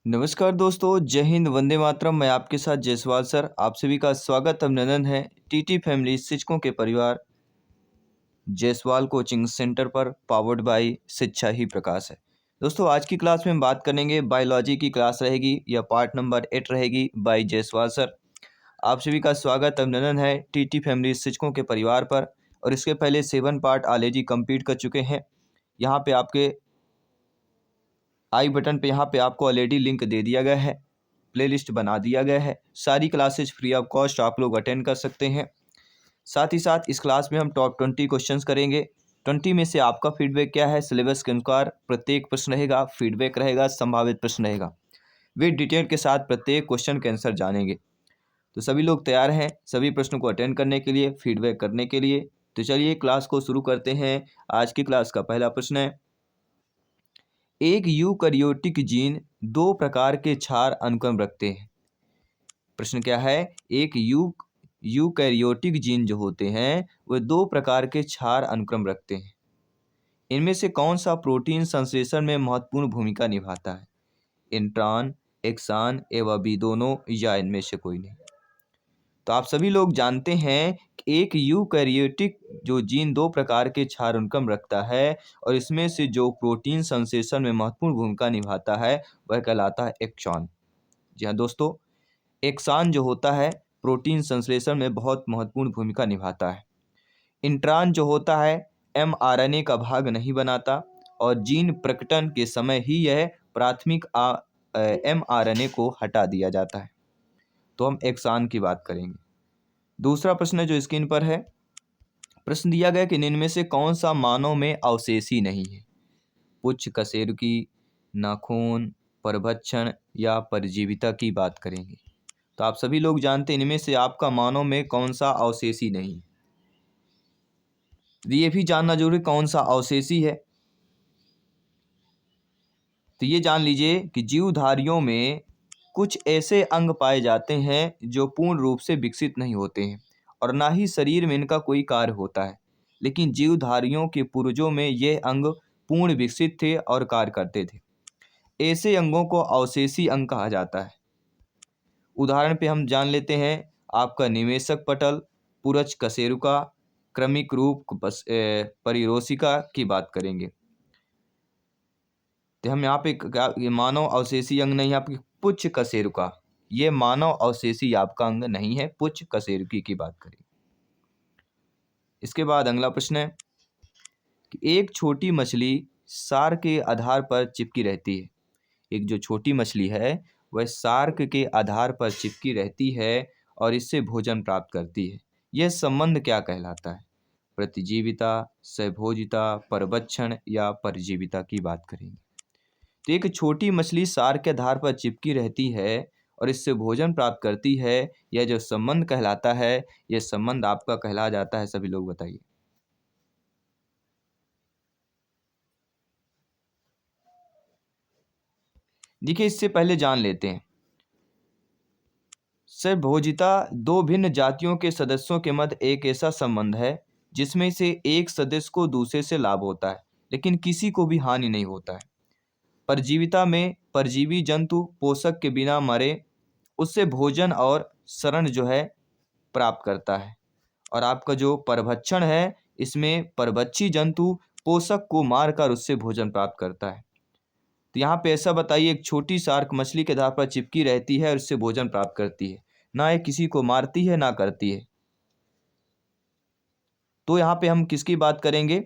नमस्कार दोस्तों, जय हिंद, वंदे मातरम। मैं आपके साथ जायसवाल सर। आप सभी का स्वागत अभिनंदन है टीटी फैमिली शिक्षकों के परिवार जायसवाल कोचिंग सेंटर पर, पावर्ड बाय शिक्षा ही प्रकाश है। दोस्तों, आज की क्लास में हम बात करेंगे, बायोलॉजी की क्लास रहेगी, यह पार्ट नंबर 8 रहेगी बाय जायसवाल सर। आप सभी का स्वागत अभिनंदन है टीटी फैमिली शिक्षकों के परिवार पर। और इसके पहले 7 पार्ट ऑलरेडी कंप्लीट कर चुके हैं। यहाँ पे आपके आई बटन पे यहाँ पे आपको ऑलरेडी लिंक दे दिया गया है, प्लेलिस्ट बना दिया गया है। सारी क्लासेस फ्री ऑफ कॉस्ट आप लोग अटेंड कर सकते हैं। साथ ही साथ इस क्लास में हम टॉप 20 क्वेश्चंस करेंगे। 20 में से आपका फीडबैक क्या है, सिलेबस के अनुसार प्रत्येक प्रश्न रहेगा, फीडबैक रहेगा, संभावित प्रश्न रहेगा। वे डिटेल के साथ प्रत्येक क्वेश्चन के आंसर जानेंगे। तो सभी लोग तैयार हैं सभी प्रश्नों को अटेंड करने के लिए, फीडबैक करने के लिए? तो चलिए क्लास को शुरू करते हैं। आज की क्लास का पहला प्रश्न है, एक यूकैरियोटिक जीन दो प्रकार के क्षार अनुक्रम रखते हैं। प्रश्न क्या है, एक यूकैरियोटिक जीन जो होते हैं वह दो प्रकार के क्षार अनुक्रम रखते हैं। इनमें से कौन सा प्रोटीन संश्लेषण में महत्वपूर्ण भूमिका निभाता है? इंट्रॉन, एक्सान एवं बी दोनों, या इनमें से कोई नहीं? तो आप सभी लोग जानते हैं कि एक यूकैरियोटिक जो जीन दो प्रकार के क्षार अनुक्रम रखता है और इसमें से जो प्रोटीन संश्लेषण में महत्वपूर्ण भूमिका निभाता है वह कहलाता है एक्सॉन। जी हाँ दोस्तों, एक्सान जो होता है प्रोटीन संश्लेषण में बहुत महत्वपूर्ण भूमिका निभाता है। इंट्रॉन जो होता है mRNA का भाग नहीं बनाता और जीन प्रकटन के समय ही यह प्राथमिक mRNA को हटा दिया जाता है। तो हम एक्सान की बात करेंगे। दूसरा प्रश्न जो स्क्रीन पर है, प्रश्न दिया गया कि इनमें से कौन सा मानव में अवशेषी नहीं है? पुच्छ, कशेरुकी, नाखून, परभक्षण या परजीविता की बात करेंगे। तो आप सभी लोग जानते हैं इनमें से आपका मानव में कौन सा अवशेषी नहीं है। ये भी जानना जरूरी कौन सा अवशेषी है। तो ये जान लीजिए कि जीवधारियों में कुछ ऐसे अंग पाए जाते हैं जो पूर्ण रूप से विकसित नहीं होते हैं और ना ही शरीर में इनका कोई कार्य होता है, लेकिन जीवधारियों के पूर्वजों में ये अंग पूर्ण विकसित थे और कार्य करते थे। ऐसे अंगों को अवशेषी अंग कहा जाता है। उदाहरण पे हम जान लेते हैं आपका निवेशक पटल, पुरच कशेरुका, क्रमिक रूप परिरोशिका की बात करेंगे। तो हम यहाँ पे ये मानव अवशेषी अंग नहीं है आपकी पुच्छ कशेरुका, ये मानव अवशेषी आपका अंग नहीं है, पुच्छ कशेरुकी की बात करें। इसके बाद अगला प्रश्न है कि एक छोटी मछली सार के आधार पर चिपकी रहती है। एक जो छोटी मछली है वह सार्क के आधार पर चिपकी रहती है और इससे भोजन प्राप्त करती है। यह संबंध क्या कहलाता है? प्रतिजीविता, सहभोजिता, परभक्षण या परजीविता की बात करेंगे। तो एक छोटी मछली सार के आधार पर चिपकी रहती है और इससे भोजन प्राप्त करती है, यह जो संबंध कहलाता है, यह संबंध आपका कहला जाता है। सभी लोग बताइए। देखिए, इससे पहले जान लेते हैं, सहभोजिता दो भिन्न जातियों के सदस्यों के मध्य एक ऐसा संबंध है जिसमें से एक सदस्य को दूसरे से लाभ होता है लेकिन किसी को भी हानि नहीं होता है। परजीविता में परजीवी जंतु पोषक के बिना मरे उससे भोजन और शरण जो है प्राप्त करता है। और आपका जो परभक्षण है इसमें परभक्षी जंतु पोषक को मारकर उससे भोजन प्राप्त करता है। तो यहाँ पे ऐसा बताइए, एक छोटी शार्क मछली के आधार पर चिपकी रहती है और उससे भोजन प्राप्त करती है, ना ये किसी को मारती है ना करती है। तो यहाँ पे हम किसकी बात करेंगे?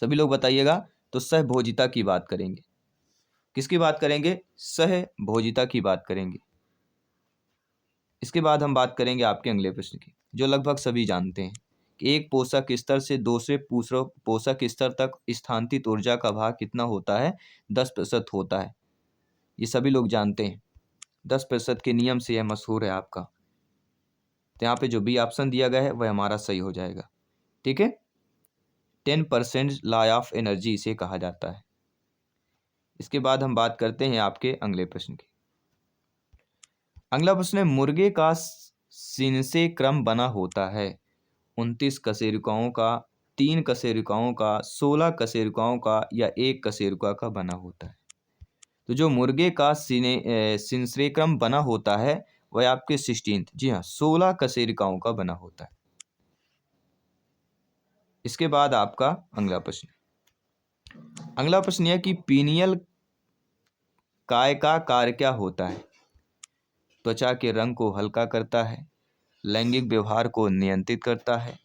सभी लोग बताइएगा। तो सहभोजिता की बात करेंगे। किसकी बात करेंगे? सहभोजिता की बात करेंगे। इसके बाद हम बात करेंगे आपके अगले प्रश्न की, जो लगभग सभी जानते हैं कि एक पोषक स्तर से दूसरे पोषक स्तर तक स्थानांतरित ऊर्जा का भाग कितना होता है? 10% होता है। ये सभी लोग जानते हैं। 10% के नियम से यह मशहूर है आपका। तो यहाँ पे जो बी ऑप्शन दिया गया है वह हमारा सही हो जाएगा। ठीक है, 10% लॉ ऑफ एनर्जी इसे कहा जाता है। इसके बाद हम बात करते हैं आपके अगले प्रश्न की। अगला प्रश्न है, मुर्गे का सीन से क्रम बना होता है 29 कशेरुकाओं का, 3 कशेरुकाओं का, 16 कशेरुकाओं का या 1 कशेरुका का बना होता है। तो जो मुर्गे का सिंश्रेक्रम बना होता है वह आपके 16th, जी हाँ 16 कशेरुकाओं का बना होता है। इसके बाद आपका अगला प्रश्न, अगला प्रश्न यह कि पीनियल काय का कार्य क्या होता है? त्वचा के रंग को हल्का करता है, लैंगिक व्यवहार को नियंत्रित करता है,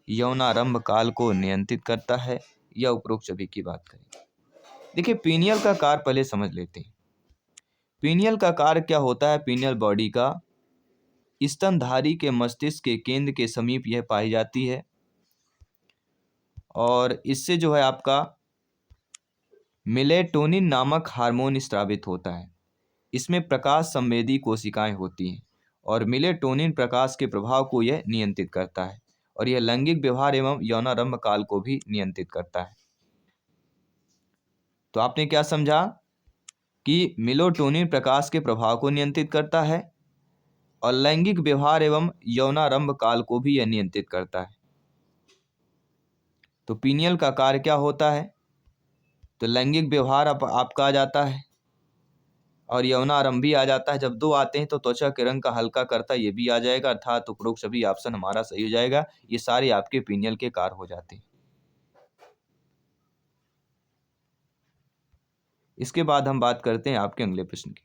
यौनारंभ काल को नियंत्रित करता है, या उपरोक्त सभी की बात करें। देखिए पीनियल का कार्य पहले समझ लेते हैं। पीनियल का कार्य क्या होता है? पीनियल बॉडी का स्तनधारी के मस्तिष्क के केंद्र के समीप यह पाई जाती है और इससे जो है आपका मेलेटोनिन नामक हार्मोन स्रावित होता है। इसमें प्रकाश संवेदी कोशिकाएं होती हैं और मेलेटोनिन प्रकाश के प्रभाव को यह नियंत्रित करता है और यह लैंगिक व्यवहार एवं यौनारंभ काल को भी नियंत्रित करता है। तो आपने क्या समझा कि मेलेटोनिन प्रकाश के प्रभाव को नियंत्रित करता है और लैंगिक व्यवहार एवं यौनारंभ काल को भी यह नियंत्रित करता है। तो पीनियल का कार्य क्या होता है? तो लैंगिक व्यवहार आपका आ जाता है और यौनारंभ भी आ जाता है। जब दो आते हैं तो त्वचा के रंग का हल्का करता है, ये भी आ जाएगा, अर्थात उपरोक्त सभी ऑप्शन हमारा सही हो जाएगा। ये सारे आपके पीनियल के कार्य हो जाते हैं। इसके बाद हम बात करते हैं आपके अगले प्रश्न की।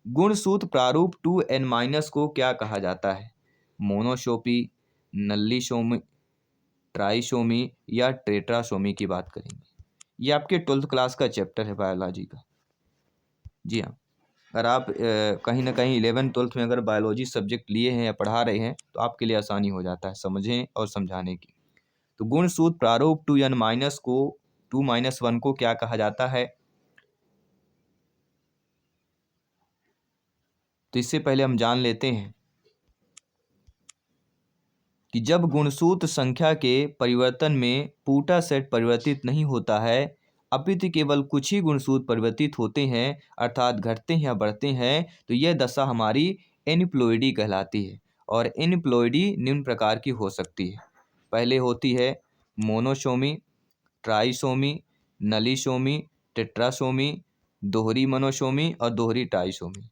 गुणसूत्र प्रारूप 2n- को क्या कहा जाता है? मोनोशोपी, नल्लीशोमी, ट्राइशोमी या टेट्राशोमी की बात करेंगे। ये आपके 12th क्लास का चैप्टर है बायोलॉजी का। जी हाँ, अगर आप कहीं ना कहीं 11th-12th में अगर बायोलॉजी सब्जेक्ट लिए हैं या पढ़ा रहे हैं तो आपके लिए आसानी हो जाता है समझें और समझाने की। तो गुणसूत्र प्रारूप 2n-1 को क्या कहा जाता है? तो इससे पहले हम जान लेते हैं कि जब गुणसूत्र संख्या के परिवर्तन में पूटा सेट परिवर्तित नहीं होता है अपितु केवल कुछ ही गुणसूत्र परिवर्तित होते हैं अर्थात घटते हैं या बढ़ते हैं, तो यह दशा हमारी एनिप्लॉइडी कहलाती है। और एनिप्लॉइडी निम्न प्रकार की हो सकती है। पहले होती है मोनोसोमी, ट्राइसोमी, नलीसोमी, टेट्रासोमी, दोहरी मोनोसोमी और दोहरी ट्राइसोमी। तो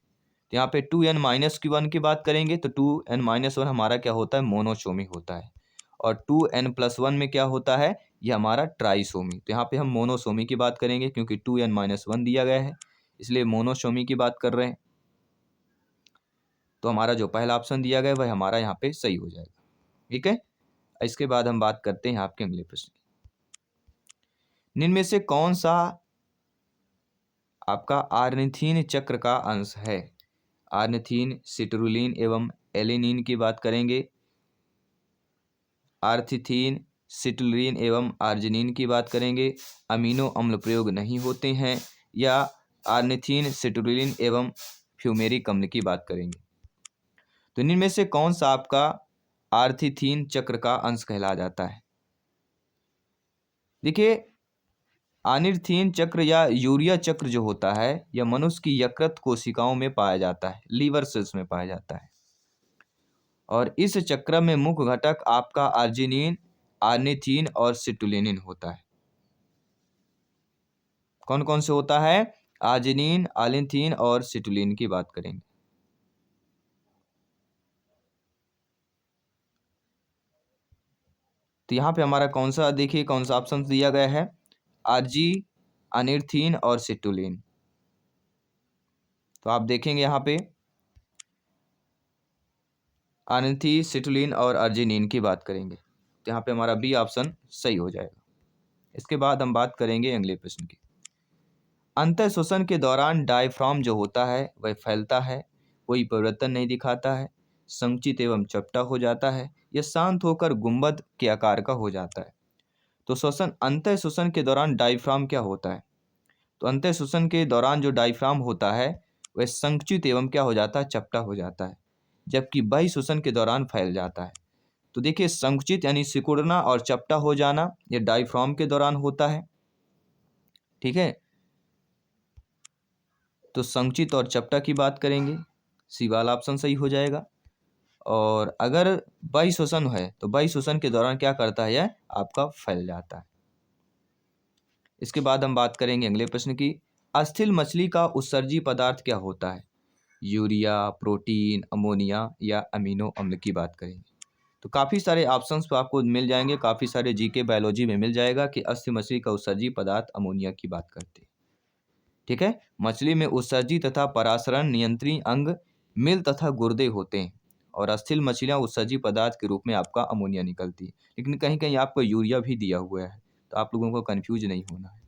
यहाँ पे 2n-1 की बात करेंगे तो 2n-1 हमारा क्या होता है? मोनोसोमी होता है। और 2n+1 में क्या होता है? ये हमारा ट्राइसोमी। तो यहाँ पे हम मोनोसोमी की बात करेंगे क्योंकि 2n-1 दिया गया है, इसलिए मोनोसोमी की बात कर रहे हैं। तो हमारा जो पहला ऑप्शन दिया गया है वह हमारा यहाँ पे सही हो जाएगा। ठीक है, इसके बाद हम बात करते हैं आपके अगले प्रश्न की। निम्न में से कौन सा आपका आर्निथीन चक्र का अंश है? आर्निथीन, सिट्रुलिन एवं एलिनिन की बात करेंगे, आर्थिथीन, सिट्रुलिन एवं आर्जिनिन की बात करेंगे, अमीनो अम्ल प्रयोग नहीं होते हैं, या आर्निथीन, सिट्रुलिन एवं फ्यूमेरिक अम्ल की बात करेंगे। तो इनमें से कौन सा आपका आर्थिथीन चक्र का अंश कहला जाता है? देखिए आर्निथीन चक्र या यूरिया चक्र जो होता है यह मनुष्य की यकृत कोशिकाओं में पाया जाता है, लीवर सेल्स में पाया जाता है। और इस चक्र में मुख्य घटक आपका आर्जिनिन, आर्निथीन और सिट्रुलिन होता है। कौन कौन से होता है? आर्जिनिन, आर्निथीन और सिट्रुलिन की बात करेंगे। तो यहाँ पे हमारा कौन सा, देखिए कौन सा ऑप्शन दिया गया है? आर्जी, आर्निथीन और सिट्रुलिन। तो आप देखेंगे यहाँ पे आर्निथीन, सिट्रुलिन और आर्जिनिन की बात करेंगे, तो यहाँ पे हमारा बी ऑप्शन सही हो जाएगा। इसके बाद हम बात करेंगे अगले प्रश्न की। अंतः श्वसन के दौरान डायफ्राम जो होता है वह फैलता है, कोई परिवर्तन नहीं दिखाता है, संकुचित एवं चपटा हो जाता है, यह शांत होकर गुंबद के आकार का हो जाता है। तो श्वसन, अंतः श्वसन के दौरान डायफ्राम क्या होता है? तो अंतः श्वसन के दौरान जो डायफ्राम होता है वह संकुचित एवं क्या हो जाता है? चपटा हो जाता है, जबकि बहिः श्वसन के दौरान फैल जाता है। तो देखिए संकुचित यानी सिकुड़ना और चपटा हो जाना यह डायफ्राम के दौरान होता है। ठीक है, तो संकुचित और चपटा की बात करेंगे, सी वाला ऑप्शन सही हो जाएगा। और अगर बहिः श्वसन है तो बहिः श्वसन के दौरान क्या करता है? यह आपका फैल जाता है। इसके बाद हम बात करेंगे अगले प्रश्न की। अस्थिल मछली का उत्सर्जी पदार्थ क्या होता है? यूरिया, प्रोटीन, अमोनिया या अमीनो अम्ल की बात करेंगे। तो काफ़ी सारे ऑप्शंस तो आपको मिल जाएंगे, काफ़ी सारे जीके बायोलॉजी में मिल जाएगा कि अस्थिल मछली का उत्सर्जी पदार्थ अमोनिया की बात करते हैं। ठीक है, मछली में उत्सर्जी तथा परासरण नियंत्रण अंग मिल तथा गुर्दे होते हैं और अस्थिल मछलियां उत्सर्जी पदार्थ के रूप में आपका अमोनिया निकलती है, लेकिन कहीं कहीं आपको यूरिया भी दिया हुआ है, तो आप लोगों को कंफ्यूज नहीं होना है।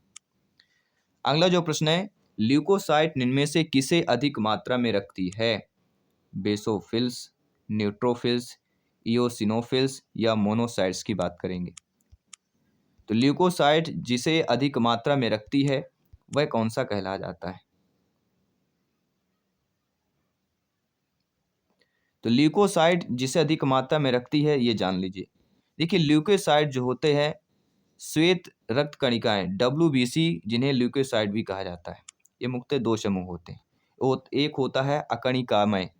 अगला जो प्रश्न है, ल्यूकोसाइट इनमें से किसे अधिक मात्रा में रखती है? बेसोफिल्स, न्यूट्रोफिल्स, इओसिनोफिल्स या मोनोसाइट्स की बात करेंगे। तो ल्यूकोसाइट जिसे अधिक मात्रा में रखती है वह कौन सा कहला जाता है? तो ल्यूकोसाइट जिसे अधिक मात्रा में रखती है ये जान लीजिए। देखिए, ल्यूकोसाइट जो होते हैं श्वेत रक्त कणिकाएं, WBC, जिन्हें ल्यूकोसाइट भी कहा जाता है। ये मुख्यतः दो समूह होते हैं। एक होता है अकणिकामय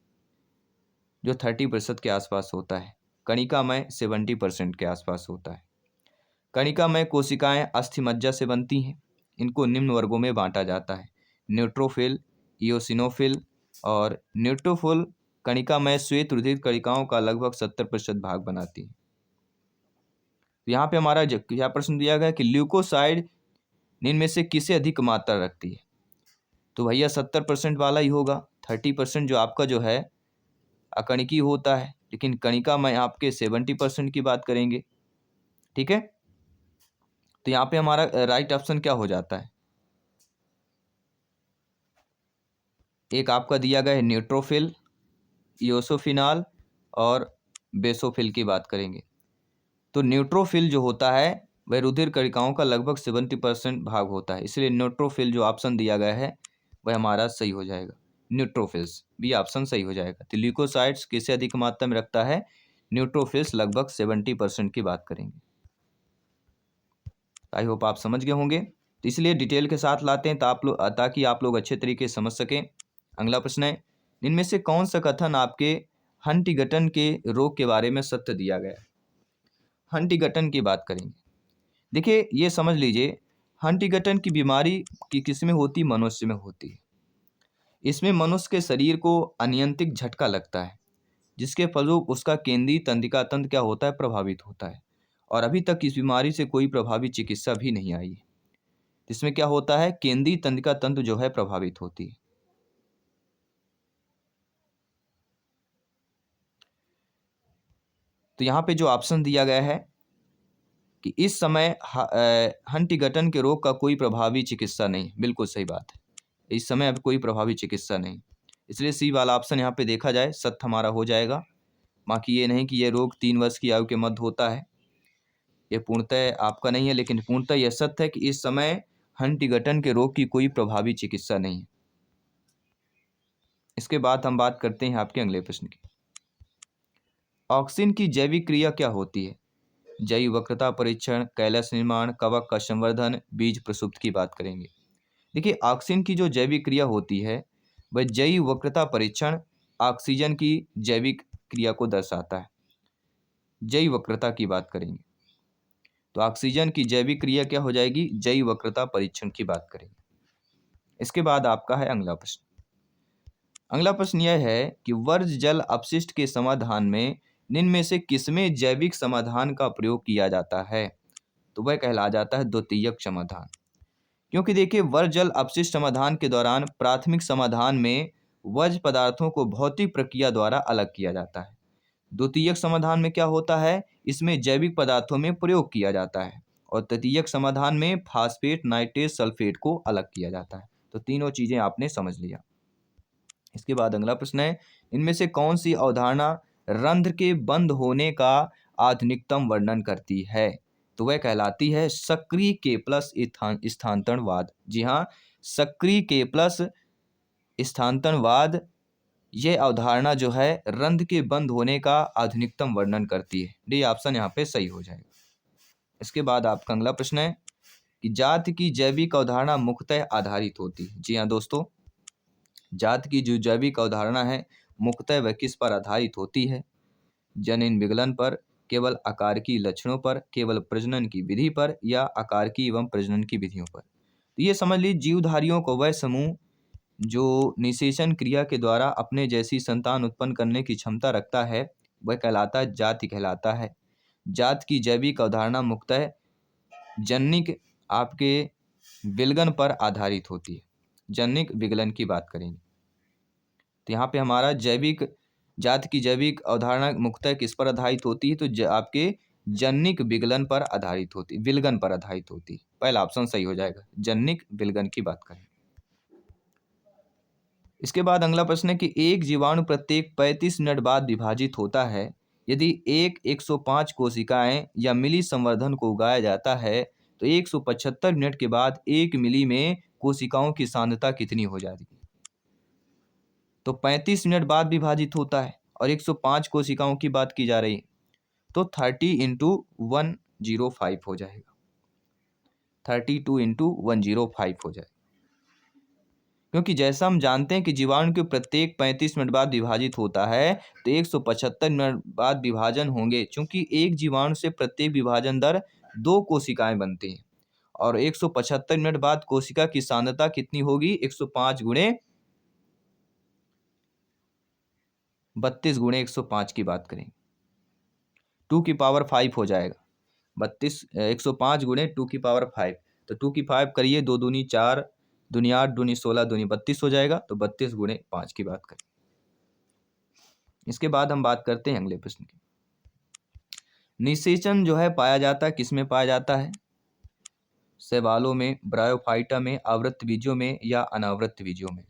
जो 30% के आसपास होता है, कणिकामय 70% के आसपास होता है। कणिकामय कोशिकाएं अस्थिमज्जा से बनती हैं। इनको निम्न वर्गों में बांटा जाता है: न्यूट्रोफिल, इओसिनोफिल और न्यूट्रोफिल कणिकामय श्वेत रुधिर कणिकाओं का लगभग 70% भाग बनाती है। तो यहाँ पे हमारा क्या प्रश्न दिया गया कि ल्यूकोसाइड इनमें से किसे अधिक मात्रा रखती है? तो भैया 70% वाला ही होगा। 30% जो आपका जो है अकणिकी होता है, लेकिन कणिका में आपके 70% की बात करेंगे। ठीक है, तो यहाँ पे हमारा राइट ऑप्शन क्या हो जाता है? एक आपका दिया गया है न्यूट्रोफिल, इओसोफिनाल और बेसोफिल की बात करेंगे। तो न्यूट्रोफिल जो होता है वह रुधिर कणिकाओं का लगभग 70% भाग होता है, इसलिए न्यूट्रोफिल जो ऑप्शन दिया गया है वह हमारा सही हो जाएगा। न्यूट्रोफिल्स भी ऑप्शन सही हो जाएगा। तो ल्यूकोसाइट्स किसे अधिक मात्रा में रखता है? न्यूट्रोफिल्स लगभग 70% की बात करेंगे। आई होप आप समझ गए होंगे। तो इसलिए डिटेल के साथ लाते हैं ताकि आप लोग अच्छे तरीके से समझ सकें। अगला प्रश्न है, इनमें से कौन सा कथन आपके हंटिंगटन के रोग के बारे में सत्य दिया गया है? हंटिंगटन की बात करेंगे। देखिए, ये समझ लीजिए, हंटिंगटन की बीमारी की किस में होती? मनुष्य में होती है। इसमें मनुष्य के शरीर को अनियंत्रित झटका लगता है, जिसके फलस्वरूप उसका केंद्रीय तंत्रिका तंत्र क्या होता है? प्रभावित होता है। और अभी तक इस बीमारी से कोई प्रभावी चिकित्सा भी नहीं आई है। इसमें क्या होता है? केंद्रीय तंत्रिका तंत्र जो है प्रभावित होती है। तो यहाँ पे जो ऑप्शन दिया गया है कि इस समय हंटिंगटन के रोग का कोई प्रभावी चिकित्सा नहीं, बिल्कुल सही बात है। इस समय अब कोई प्रभावी चिकित्सा नहीं, इसलिए सी वाला ऑप्शन यहाँ पे देखा जाए सत्य हमारा हो जाएगा। बाकी ये नहीं कि यह रोग 3 वर्ष की आयु के मध्य होता है, ये पूर्णतः आपका नहीं है, लेकिन पूर्णतः यह सत्य है कि इस समय हंटिंगटन के रोग की कोई प्रभावी चिकित्सा नहीं है। इसके बाद हम बात करते हैं आपके अगले प्रश्न की। ऑक्सिन की जैविक क्रिया क्या होती है? जैव वक्रता परीक्षण, कैलस निर्माण, कवक का संवर्धन, बीज प्रसुप्त की बात करेंगे। देखिए, ऑक्सिन की जो जैविक क्रिया होती है वह जैव वक्रता परीक्षण ऑक्सीजन की जैविक क्रिया को दर्शाता है। जैव वक्रता की बात करेंगे तो ऑक्सीजन की जैविक क्रिया क्या हो जाएगी? जैव वक्रता परीक्षण की बात करेंगे। इसके बाद आपका है अगला प्रश्न। अगला प्रश्न यह है कि वर्ज्य जल अपशिष्ट के समाधान में निम्न में से किसमें जैविक समाधान का प्रयोग किया जाता है? तो वह कहला जाता है द्वितीयक समाधान। क्योंकि देखिए, वर्ज्य जल अपशिष्ट समाधान के दौरान प्राथमिक समाधान में वर्ज्य पदार्थों को भौतिक प्रक्रिया द्वारा अलग किया जाता है। द्वितीयक समाधान में क्या होता है? इसमें जैविक पदार्थों में प्रयोग किया जाता है और तृतीयक समाधान में फास्फेट, नाइट्रेट, सल्फेट को अलग किया जाता है। तो तीनों चीजें आपने समझ लिया। इसके बाद अगला प्रश्न है, इनमें से कौन सी अवधारणा रंध्र के बंद होने का आधुनिकतम वर्णन करती है? तो वह कहलाती है सक्रिय के प्लस स्थानांतरणवाद। जी हाँ, सक्रिय के प्लस स्थानांतरणवाद यह अवधारणा जो है रंध्र के बंद होने का आधुनिकतम वर्णन करती है। डी ऑप्शन यहाँ पे सही हो जाएगा। इसके बाद आपका अगला प्रश्न है कि जाति की जैविक अवधारणा मुख्यतः आधारित होती है। जी हाँ दोस्तों, जाति की जो जैविक अवधारणा है मुख्यतः वह किस पर आधारित होती है? जनन विकलन पर, केवल आकारकी लक्षणों पर, केवल प्रजनन की विधि पर या आकारकी एवं प्रजनन की विधियों पर? तो ये समझ लीजिए जीवधारियों को वह समूह जो निषेचन क्रिया के द्वारा अपने जैसी संतान उत्पन्न करने की क्षमता रखता है वह कहलाता है जाति कहलाता है। जात की जैविक अवधारणा मुख्यतः जनिक आपके विलगन पर आधारित होती है। जनिक विगलन की बात करेंगे तो यहाँ पे हमारा जैविक जात की जैविक अवधारणा मुख्यतः किस पर आधारित होती है, तो आपके जनिक विगलन पर आधारित होती है, विलगन पर आधारित होती है। पहला ऑप्शन सही हो जाएगा, जनिक विलगन की बात करें। इसके बाद अगला प्रश्न है कि एक जीवाणु प्रत्येक 35 मिनट बाद विभाजित होता है। यदि 105 कोशिकाएं या मिली संवर्धन को उगाया जाता है तो 175 मिनट के बाद 1 मिली में कोशिकाओं की सांद्रता कितनी हो जाएगी। तो 35 मिनट बाद विभाजित होता है और 105 कोशिकाओं की बात की जा रही है तो 30 × 105 हो जाएगा, 32 × 105 हो जाएगा। क्योंकि जैसा हम जानते हैं कि जीवाणु के प्रत्येक 35 मिनट बाद विभाजित होता है तो 175 मिनट बाद विभाजन होंगे। चूंकि एक जीवाणु से प्रत्येक विभाजन दर 2 कोशिकाएं बनती हैं और 175 मिनट बाद कोशिका की सांद्रता कितनी होगी, 105 × 32 × 105 की बात करें 2⁵ हो जाएगा। 105 × 2⁵, तो 2⁵ करिए, 2 दूनी 4, दूनी 8, दूनी 16, दूनी 32 हो जाएगा। तो 32 × 5 की बात करें। इसके बाद हम बात करते हैं अगले प्रश्न की। निषेचन जो है पाया जाता है किस में पाया जाता है, शैवालों में, ब्रायोफाइटा में, आवृत्त बीजों में या अनावृत्त बीजों में।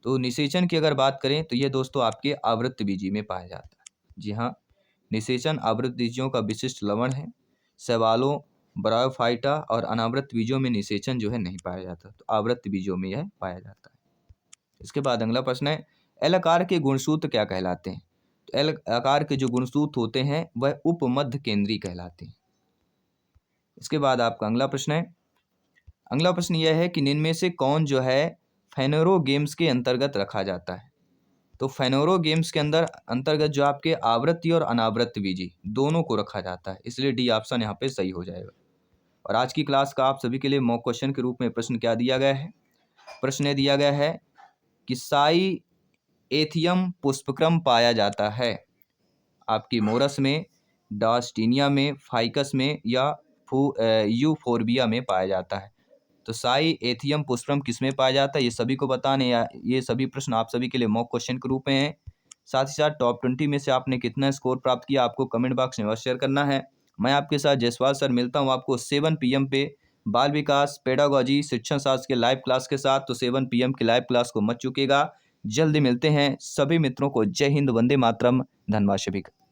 तो निषेचन की अगर बात करें तो ये दोस्तों आपके आवृत्त बीजी में पाया जाता है। जी हाँ, निषेचन आवृत्त बीजों का विशिष्ट लवण है। शैवालों, ब्रायोफाइटा और अनावृत्त बीजों में निषेचन जो है नहीं पाया जाता, तो आवृत्त बीजों में यह पाया जाता है। इसके बाद अगला प्रश्न है, एल आकार के गुणसूत्र क्या कहलाते हैं। तो एल आकार के जो गुणसूत्र होते हैं वह उपमध्य केंद्रीय कहलाते हैं। इसके बाद आपका अगला प्रश्न है, अगला प्रश्न यह है कि निम्न में से कौन जो है फेनोरोगेम्स के अंतर्गत रखा जाता है। तो फेनोरोगेम्स के अंतर्गत जो आपके आवृत्ति और अनावृत्त बीजी दोनों को रखा जाता है, इसलिए डी ऑप्शन यहाँ पे सही हो जाएगा। और आज की क्लास का आप सभी के लिए मॉक क्वेश्चन के रूप में प्रश्न क्या दिया गया है, प्रश्न दिया गया है कि साई एथियम पुष्पक्रम पाया जाता है आपकी मोरस में, डास्टीनिया में, फाइकस में या यूफोर्बिया में पाया जाता है। तो साई एथियम पुष्पक्रम किस में पाया जाता है ये सभी को बताने, या ये सभी प्रश्न आप सभी के लिए मॉक क्वेश्चन के रूप में हैं। साथ ही साथ टॉप 20 में से आपने कितना स्कोर प्राप्त किया आपको कमेंट बॉक्स में शेयर करना है। मैं आपके साथ जयसवाल सर मिलता हूँ आपको 7 PM पे बाल विकास, पेडागोजी, शिक्षण शास्त्र के लाइव क्लास के साथ। तो 7 PM की लाइव क्लास को मत चूकिएगा। जल्दी मिलते हैं। सभी मित्रों को जय हिंद, वंदे मातरम, धन्यवाद सभी का।